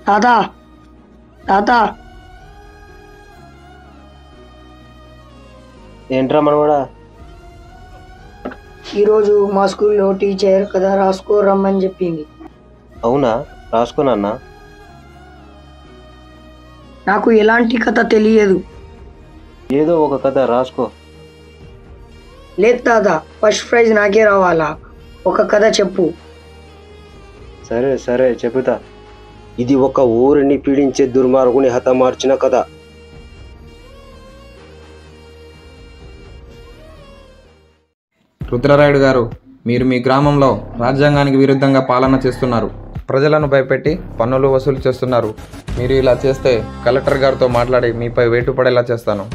తాత తాత ఏంట్రా మనవాడా? ఈరోజు మా స్కూల్లో టీచర్ కథ రాసుకో రమ్మని చెప్పింది. అవునా, రాసుకోనన్నా. నాకు ఎలాంటి కథ తెలియదు. ఏదో ఒక కథ రాసుకో. లేదు తాత, ఫస్ట్ ప్రైజ్ నాకే రావాలా. ఒక కథ చెప్పు. సరే సరే చెబుతా. ఇది ఒక ఊరిని పీడించే దుర్మార్గుని హతమార్చిన కథ. రుద్రరాయుడు గారు, మీరు మీ గ్రామంలో రాజ్యాంగానికి విరుద్ధంగా పాలన చేస్తున్నారు. ప్రజలను భయపెట్టి పన్నులు వసూలు చేస్తున్నారు. మీరు ఇలా చేస్తే కలెక్టర్ గారితో మాట్లాడి మీపై వేటు పడేలా చేస్తాను.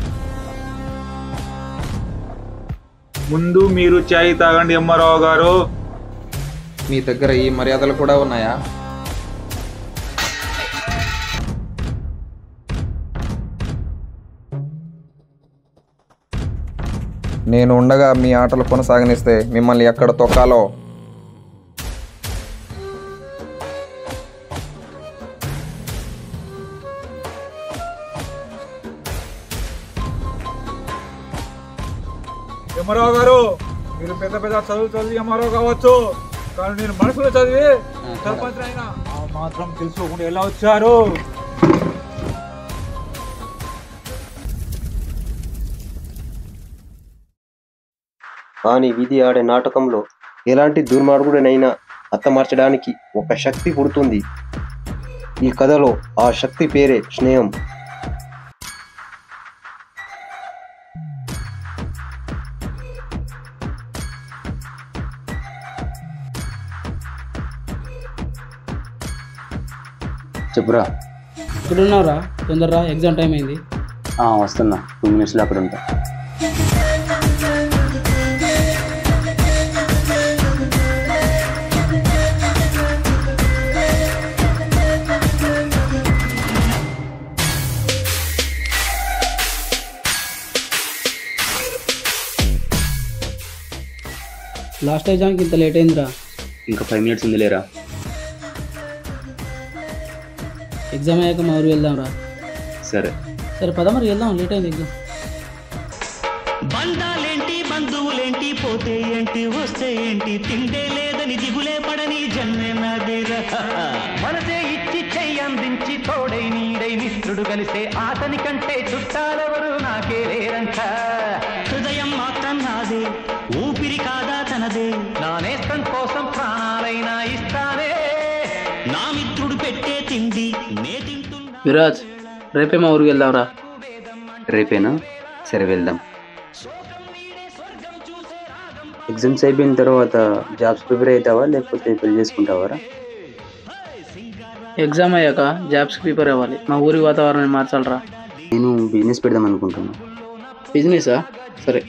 ముందు మీరు చాయ్ తాగండి అమ్మారావు గారు. మీ దగ్గర ఈ మర్యాదలు కూడా ఉన్నాయా? నేను ఉండగా మీ ఆటలు కొనసాగనిస్తే మిమ్మల్ని ఎక్కడ తొక్కాలో. అమ్మారావు గారు, మీరు పెద్ద పెద్ద చదువు చదివి అమ్మారావు కావచ్చు, కానీ నేను మనసులో చదివి సర్పంచ్ అయినా మాత్రం తెలుసుకోకుండా ఎలా వచ్చారు? కానీ విధి ఆడే నాటకంలో ఎలాంటి దుర్మార్గుడినైనా హతమార్చడానికి ఒక శక్తి పుడుతుంది. ఈ కథలో ఆ శక్తి పేరే స్నేహం. చెప్పురా. ఎక్కడున్నావురా? తొందరరా, ఎగ్జామ్ టైం అయింది. వస్తున్నా, 2 minutesలో అక్కడ ఉంటా. లాస్ట్ ఎగ్జామ్కి ఇంత లేట్ అయిందిరా. ఇంకా 5 minutes ఉంది లేరా. ఎగ్జామ్ అయ్యాక మా ఊరు వెళ్దాంరా. సరే సరే పద, మరి వెళ్దాం, లేట్ అయింది ఎగ్జామ్. బంధాలేంటి బంధువులేంటి, పోతే ఏంటి వస్తే ఏంటి, తిండే లేదని దిగులే పడని జన్మే నాదిరా. మనసే ఇచ్చి చెయ్యందించి తోడై నీడై మిత్రుడు కలిసే ఆతని కంటే చుట్టాలెవరు నాకే లేరంట. హృదయం మాత్రం నాదే, ఊపిరి కాదా తనదే, నా నేస్తం కోసం ప్రాణాలైనా ఇస్తానే, నా మిత్రుడు పెట్టే తిండి నే తింటున్నా. విరాజ్, రేపే మా ఊరికి వెళ్దాంరా. రేపేనా? సరే వెళ్దాం. ఎగ్జామ్స్ అయిపోయిన తర్వాత జాబ్స్ ప్రిపేర్ అవుతావా లేకపోతే పెళ్లి చేసుకుంటావారా? ఎగ్జామ్ అయ్యాక జాబ్స్కి ప్రిపేర్ అవ్వాలి. మా ఊరి వాతావరణాన్ని మార్చాలరా. నేను బిజినెస్ పెడదాం అనుకుంటున్నా. బిజినెసా? సరే.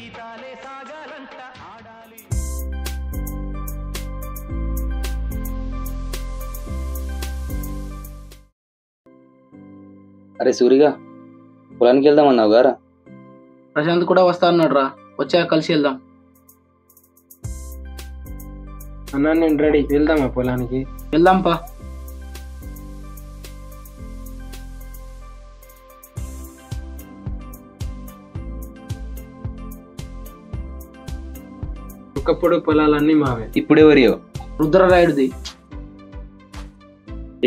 అరే సూరిగా, పొలానికి వెళ్దాం అన్నావు గారా? ప్రశాంత్ కూడా వస్తా అన్నాడు రా, వచ్చాక కలిసి వెళ్దాం. అన్నా నేను రెడీ, వెళ్దామా పొలానికి? వెళ్దాంపా. ఒకప్పుడు పొలాలన్నీ మావే. ఇప్పుడెవరియో? రుద్రరాయుడిది.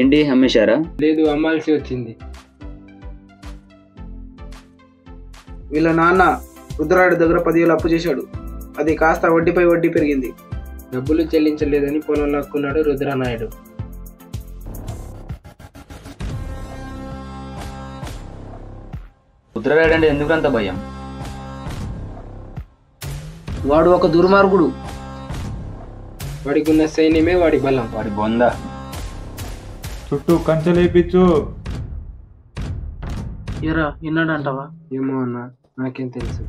ఏంటి అమ్మేశారా? లేదు, అమ్మాల్సి వచ్చింది. వీళ్ళ నాన్న రుద్రరాయుడు దగ్గర 10,000 అప్పు చేశాడు. అది కాస్త వడ్డీపై వడ్డీ పెరిగింది. డబ్బులు చెల్లించలేదని పొలం లాక్కున్నాడు రుద్రనాయుడు. రుద్రరాయుడు అంటే ఎందుకంత భయం? వాడు ఒక దుర్మార్గుడు. వాడికి ఉన్న సైన్యమే వాడి బలం. వాడి బొంద. చుట్టూ కంచెలేపించు. ఎరా, విన్నాడంటావా? ఏమో అన్నా, నాకేం తెలుసు.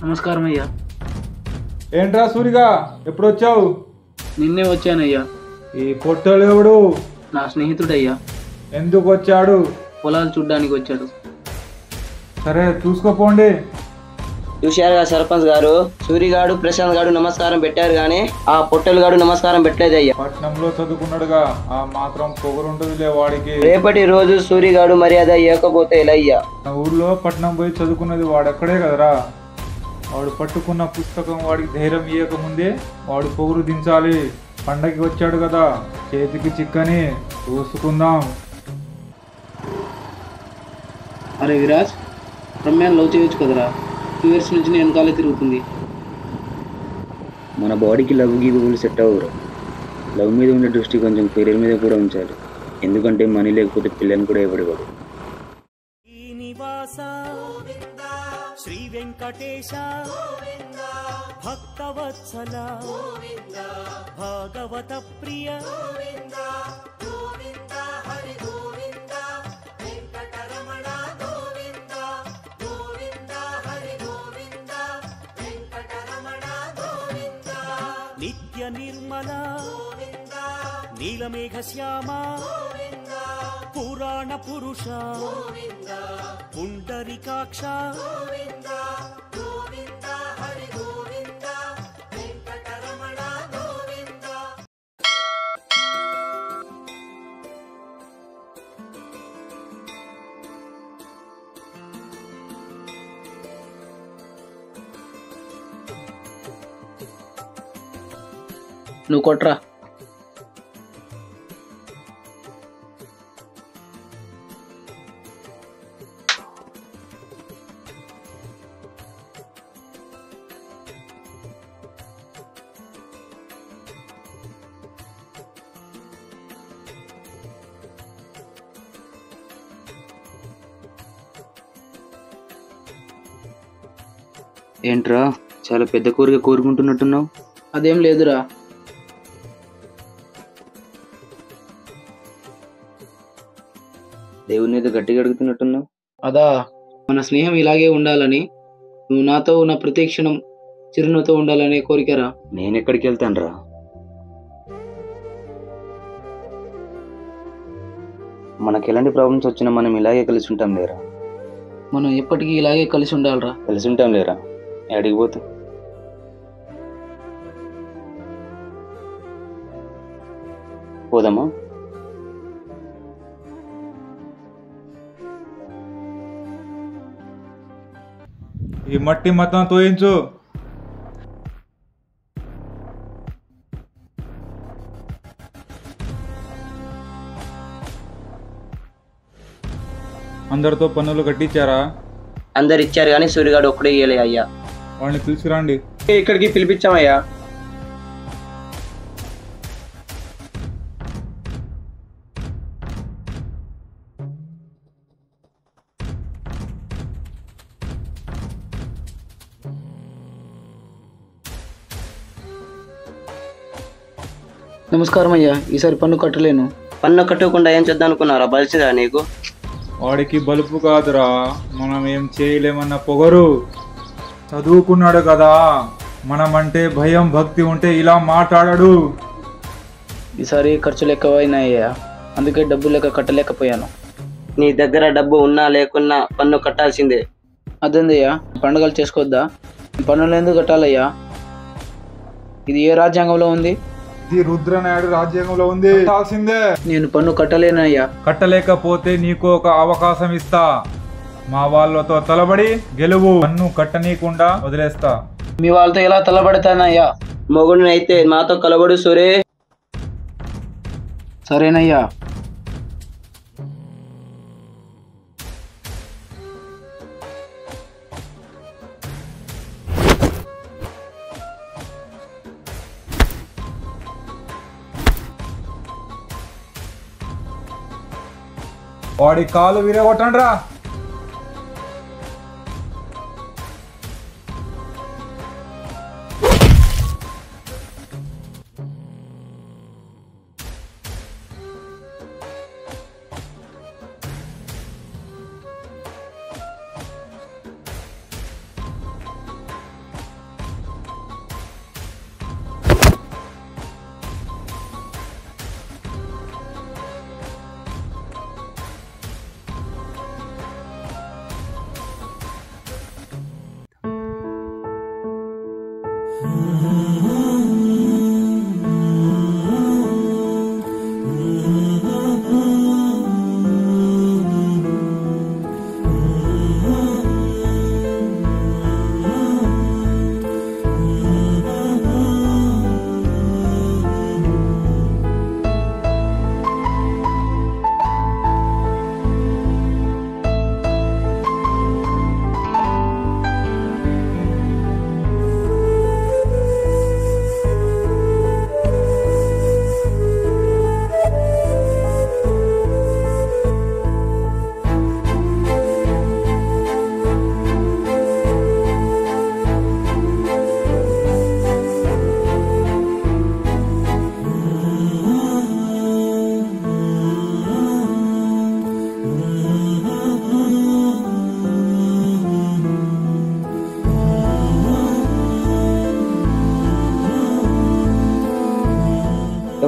నమస్కారం అయ్యా. ఏంట్రా సూరిగా, ఎప్పుడు వచ్చావు? నిన్నే వచ్చానయ్యా. ఈ పొట్టోడు ఎవడు? నా స్నేహితుడయ్యా. ఎందుకు వచ్చాడు? పొలాలు చూడ్డానికి వచ్చాడు. సరే చూసుకోపోండి. చూశారుగా సర్పంచ్ గారు, సూరిగాడు ప్రశాంత్ గాడు నమస్కారం పెట్టారు కానీ ఆ పొట్టెలు గాడు నమస్కారం పెట్టలేదయ్యా. పట్నంలో చదువుకున్నాడుగా, ఆ మాత్రం పొగరుంటుందిలే వాడికి. రేపటి రోజు సూరిగాడు మర్యాద ఇవ్వకపోతే ఎలా అయ్యా? నా ఊర్లో పట్నం పోయి చదువుకున్నది వాడక్కడే కదరా. వాడు పట్టుకున్న పుస్తకం వాడికి ధైర్యం ఇవ్వకముందే వాడు పొగురు దించాలి. పండగకి వచ్చాడు కదా, చేతికి చిక్కని చూసుకుందాం. అరే విరాజ్, రమ్యాన్ని లవ్ చేయొచ్చు కదరా. 2 years నుంచి నేను వెనకాలే తిరుగుతుంది. మన బాడీకి లవ్ గీగులు సెట్ అవ్వరు. లవ్ మీద ఉండే దృష్టి కొంచెం కెరీర్ మీద కూడా ఉంచాలి. ఎందుకంటే మనీ లేకపోతే పిల్లని కూడా ఎవరివాడు. శ్రీ వెంకటేశ భక్తవత్సల భాగవత ప్రియ నిత్య నిర్మల నీలమేఘ శ్యామ పురాణ పురుష పుండరీకాక్ష నువ్వు కొట్రా. ఏంట్రా చాలా పెద్ద కోరిక కోరుకుంటున్నట్టున్నావు? అదేం లేదురా. దేవుని మీద గట్టిగా అడుగుతున్నట్టున్నావు. అదా, మన స్నేహం ఇలాగే ఉండాలని, నువ్వు నాతో ఉన్న ప్రతి క్షణం చిరునవ్వుతో ఉండాలనే కోరికరా. నేనెక్కడికి వెళ్తానురా? మనకి ఎలాంటి ప్రాబ్లమ్స్ వచ్చినా మనం ఇలాగే కలిసి ఉంటాం లేరా. మనం ఎప్పటికీ ఇలాగే కలిసి ఉండాలిరా. కలిసి ఉంటాం లేరా. అడిగిపోతా పోదామా? ఈ మట్టి మొత్తం తోయించు. అందరితో పన్నులు కట్టించారా? అందరు ఇచ్చారు కానీ సూర్యగాడు ఒక్కడే ఇయ్యలే అయ్యా. వాడిని పిలిచిరండి. ఇక్కడికి పిలిపించామయ్యా. నమస్కారం అయ్యా, ఈసారి పన్ను కట్టలేను. పన్ను కట్టకుండా ఏం చేద్దాం అనుకున్నారా? బలిసిందా నీకు? వాడికి బలుపు కాదురా, మనం ఏం చేయలేమన్న పొగరు. చదువుకున్నాడు కదా, మనమంటే భయం భక్తి ఉంటే ఇలా మాట్లాడాడు. ఈసారి ఖర్చులు ఎక్కువైనాయ్యా, అందుకే డబ్బు లేక కట్టలేకపోయాను. నీ దగ్గర డబ్బు ఉన్నా లేకున్నా పన్ను కట్టాల్సిందే. అదేందయ్యా, పండుగలు చేసుకోవద్దా? పన్నులు ఎందుకు కట్టాలయ్యా? ఇది ఏ రాజ్యాంగంలో ఉంది? ఇది రుద్రనాయుడు రాజ్యాంగంలో ఉంది. కట్టాల్సిందే. నేను పన్ను కట్టలేనయ్యా. కట్టలేకపోతే నీకు ఒక అవకాశం ఇస్తా. మా వాళ్ళతో తలబడి గెలువు. పన్ను కట్టనీయకుండా వదిలేస్తా. మీ వాళ్ళతో ఎలా తలబడతానయ్యా? మొగుడిని అయితే మాతో కలబడు సూరే. సరేనయ్యా. వాడి కాలు విరగొట్టండి రా.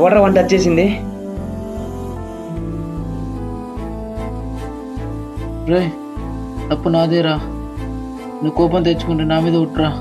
ఎవడ్రా వంట వచ్చేసింది? రే తప్పు నాదేరా, నువ్వు కోపం తెచ్చుకుంటే నా మీద ఉట్రా.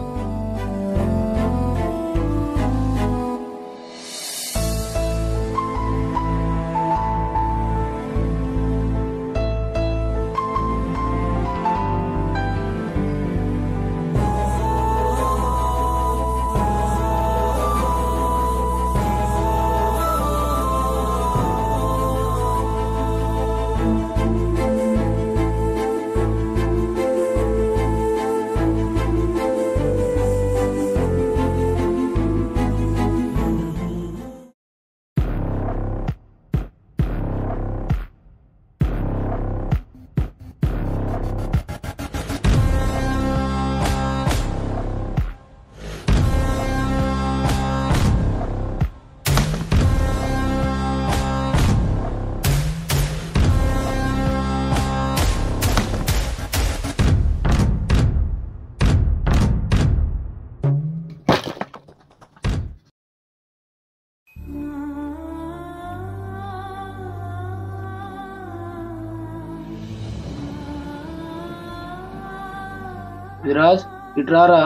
విరాజ్ ఇట్రారా.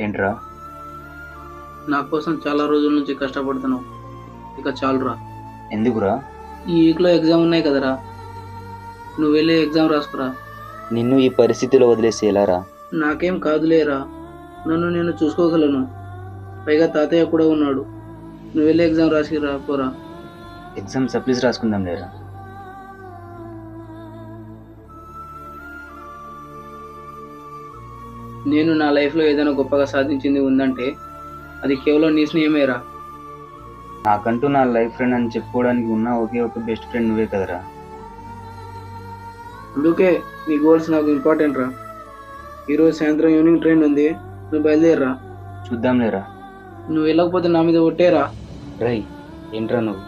ఏంట్రా? నా కోసం చాలా రోజుల నుంచి కష్టపడుతున్నావు, ఇక చాలురా. ఎందుకురా? ఈ వీక్లో ఎగ్జామ్ ఉన్నాయి కదరా, నువ్వు వెళ్ళి ఎగ్జామ్ రాసుకురా. నిన్ను ఈ పరిస్థితిలో వదిలేసి ఎలారా? నాకేం కాదులేరా, నన్ను నేను చూసుకోగలను. పైగా తాతయ్య కూడా ఉన్నాడు. నువ్వు వెళ్ళి ఎగ్జామ్ రాసి పోరా. ఎగ్జామ్ సప్లీస్ రాసుకుందాం లేరా? నేను నా లైఫ్లో ఏదైనా గొప్పగా సాధించింది ఉందంటే అది కేవలం నీ స్నేహమేరా. నాకంటూ నా లైఫ్ ఫ్రెండ్ అని చెప్పుకోవడానికి ఉన్న ఒకే ఒక బెస్ట్ ఫ్రెండ్ నువ్వే కదరా. అందుకే నీ గోల్స్ నాకు ఇంపార్టెంట్ రా. ఈరోజు సాయంత్రం ఈవినింగ్ ట్రైన్ ఉంది, నువ్వు బయలుదేరరా. చూద్దాం లేరా? నువ్వు వెళ్ళకపోతే నా మీద ఒట్టేరా. రై ఏంట్రా నువ్వు?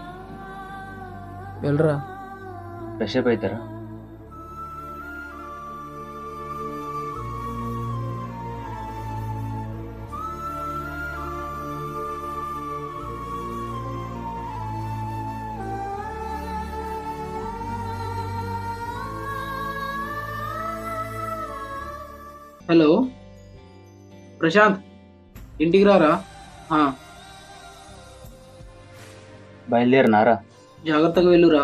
వెళ్ళరా. ఫ్రెష్ అప్ అవుతారా? హలో ప్రశాంత్, ఇంటికి రారా. బయలుదేరనారా? జాగ్రత్తగా వెళ్ళురా.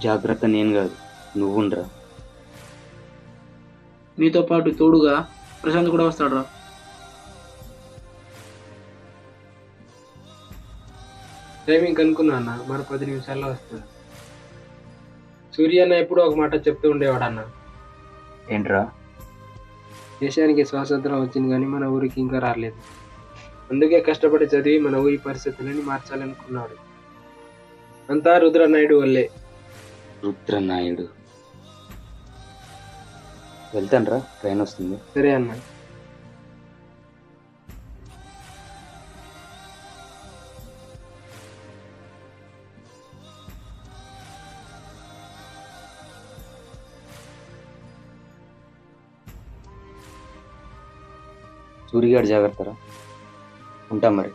జాగ్రత్త నేను కాదు, నువ్వుండ్రా. నీతో పాటు తోడుగా ప్రశాంత్ కూడా వస్తాడురా. టైమింగ్ కనుక్కున్నా అన్న, మరి 10 నిమిషాల్లో వస్తుంది. సూర్య అన్న ఎప్పుడు ఒక మాట చెప్తూ ఉండేవాడు అన్న. ఏంట్రా? దేశానికి స్వాతంత్రం వచ్చింది కానీ మన ఊరికి ఇంకా రాలేదు. అందుకే కష్టపడి చదివి మన ఊరి పరిస్థితులని మార్చాలనుకున్నాడు. అంతా రుద్రనాయుడు వల్లే. రుద్రనాయుడు? వెళ్తాన్రా, ట్రైన్ వస్తుంది. సరే అన్న. సూరిగాడు జాగ్రత్తరా. ఉంటాం మరి.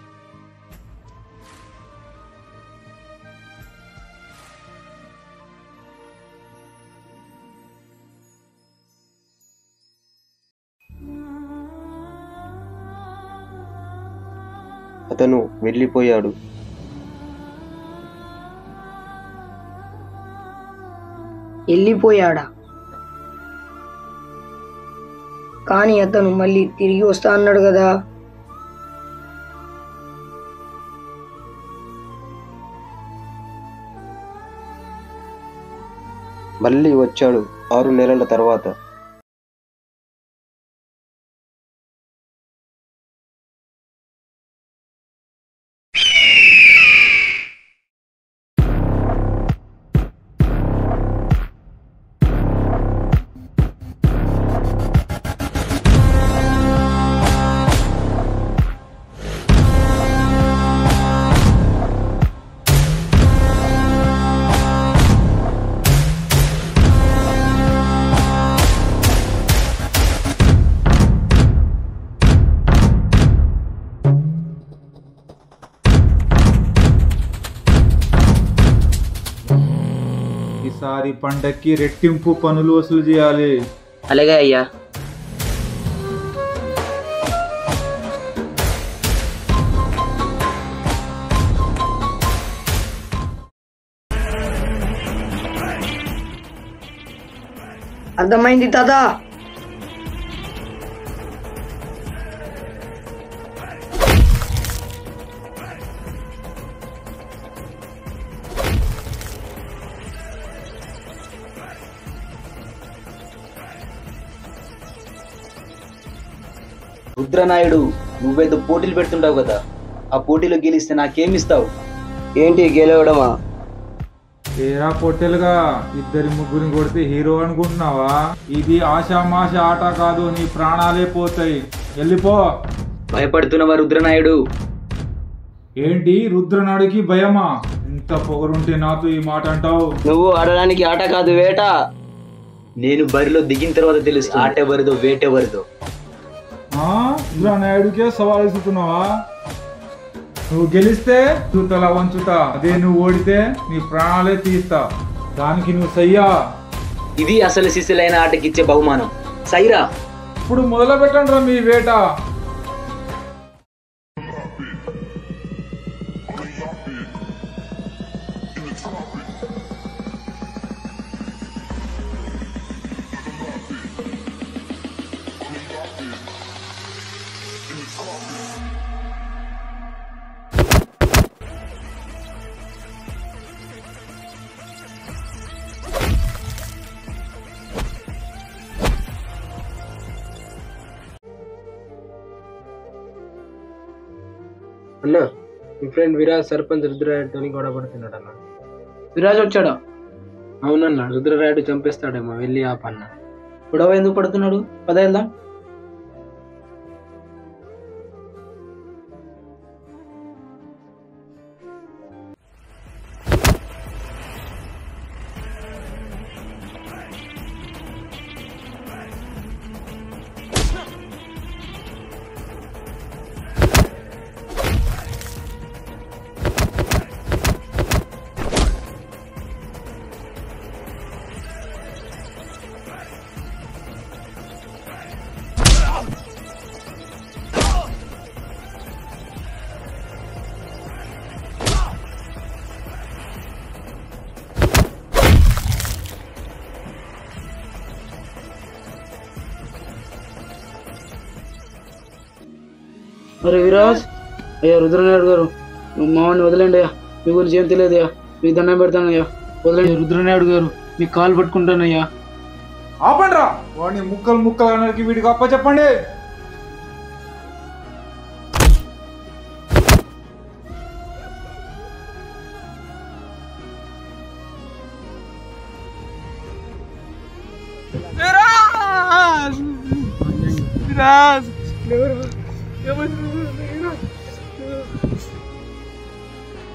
అతను వెళ్ళిపోయాడు. వెళ్ళిపోయాడా? కానీ అతను మళ్ళీ తిరిగి వస్తా అన్నాడు కదా. మళ్ళీ వచ్చాడు 6 నెలల తర్వాత. ఈసారి పండక్కి రెట్టింపు పనులు వసూలు చేయాలి. అలాగే అయ్యా. అర్థమైంది తాత. రుద్రనాయుడు, నువ్వేదో పోటీలు పెడుతుంటావు కదా, ఆ పోటీలో గెలిస్తే నాకేమిస్తావు? ఏంటి గెలవడమా? ఏరా పొట్టెలుగా, 2-3 కొడితే హీరో అనుకుంటున్నావా? ఇది ఆషామాష ఆట కాదు, నీ ప్రాణాలే పోతాయి. వెళ్ళిపో. భయపడుతున్నావా రుద్రనాయుడు? ఏంటి రుద్రనాయుడికి భయమా? ఇంత పొగరుంటే నాతో ఈ మాట అంటావు? నువ్వు ఆడడానికి ఆట కాదు, వేట. నేను బరిలో దిగిన తర్వాత తెలుసు ఆటెవరిదో వేటెవరిదో. రుద్రనాయుడికే సవాల్ ఇస్తున్నావా? నువ్వు గెలిస్తే తల వంచుతా, అదే నువ్వు ఓడితే నీ ప్రాణాలే తీస్తా. దానికి నువ్వు సయ్యా? ఇది అసలు శిశులైన ఆటకిచ్చే బహుమానం. సైరా. ఇప్పుడు మొదలు పెట్టండి రా మీ వేట. అన్న, మీ ఫ్రెండ్ విరాజ్ సర్పంచ్ రుద్రరాయుడుతో గొడవ పడుతున్నాడు అన్న. విరాజ్ వచ్చాడా? అవునన్న, రుద్రరాయుడు చంపేస్తాడేమో, వెళ్ళి ఆపన్న. గొడవ ఎందుకు పడుతున్నాడు? పద వెళ్దాం. అరే విరాజ్, అయ్యా రుద్రనాయుడు గారు, మావాడిని వదిలేండి అయ్యా, మీ గురించి ఏం తెలియదు అయ్యా, మీకు దండం పెడతానయ్యా, వదిలేండి. రుద్రనాయుడు గారు, మీకు కాలు పట్టుకుంటానయ్యా. ఆపండి రా వాడిని, ముక్కలు ముక్కలు అనడానికి వీడికి అప్ప చెప్పండి.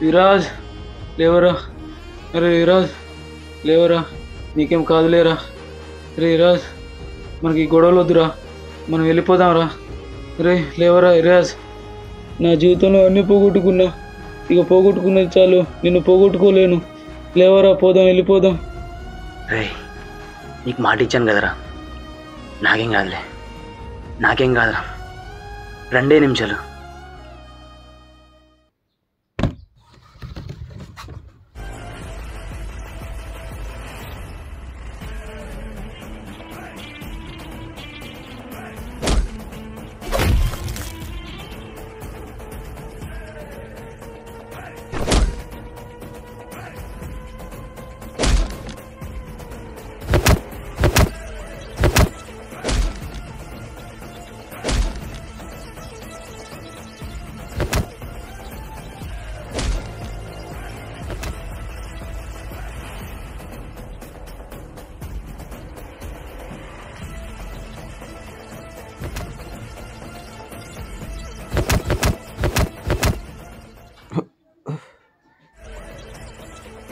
విరాజ్ లేవరా. అరే విరాజ్ లేవరా, నీకేం కాదులేరా. రే విరాజ్, మనకి గొడవలు వద్దురా, మనం వెళ్ళిపోదాంరా. రే లేవరా విరాజ్, నా జీవితంలో అన్నీ పోగొట్టుకున్నా, ఇక పోగొట్టుకున్నది చాలు, నిన్ను పోగొట్టుకోలేను. లేవరా, పోదాం, వెళ్ళిపోదాం. రే, నీకు మాట ఇచ్చాను కదరా, నాకేం కాదులే, నాకేం కాదురా, 2 నిమిషాలు.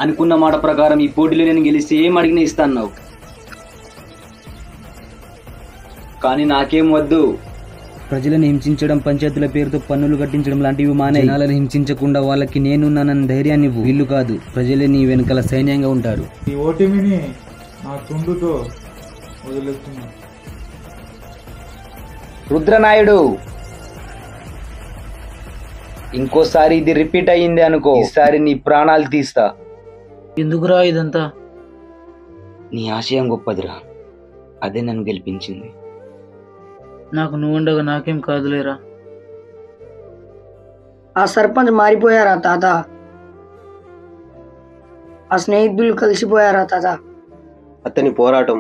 అనుకున్న మాట ప్రకారం ఈ పోటీలో నేను గెలిస్తే ఏం అడిగినా ఇస్తాను, కానీ నాకేం వద్దు. ప్రజలను హింసించడం, పంచాయతీల పేరుతో పన్నులు కట్టించడం లాంటివి మానే. జనాలను హింసించకుండా వాళ్ళకి నేనున్నానన్న ధైర్యాన్ని ఇవ్వు. వీళ్ళు కాదు, ప్రజలే నీ వెనకాల సైన్యంగా ఉంటారు. ఈ ఓటమిని నా తుండుతో వదిలేస్తున్నా. రుద్రనాయుడు, ఇంకోసారి ఇది రిపీట్ అయ్యింది అనుకో, ఈసారి నీ ప్రాణాలు తీస్తా. ఎందుకురా ఇదంతా? నీ ఆశయం గొప్పదిరా, అదే నన్ను గెలిపించింది. నాకు నువ్వుండగా నాకేం కాదులేరా. ఆ సర్పంచ్ మారిపోయారా తాత? ఆ స్నేహితులు కలిసిపోయారా తాత? అతని పోరాటం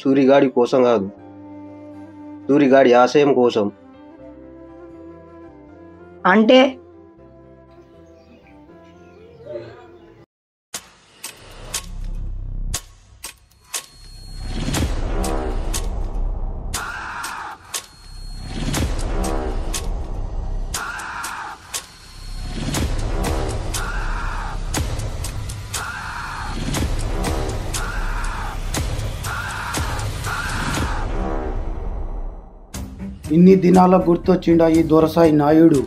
సూరిగాడి కోసం కాదు, సూరిగాడి ఆశయం కోసం. అంటే ఇన్ని దినాల గుర్తొచ్చిండా ఈ దొరసాయి నాయుడు.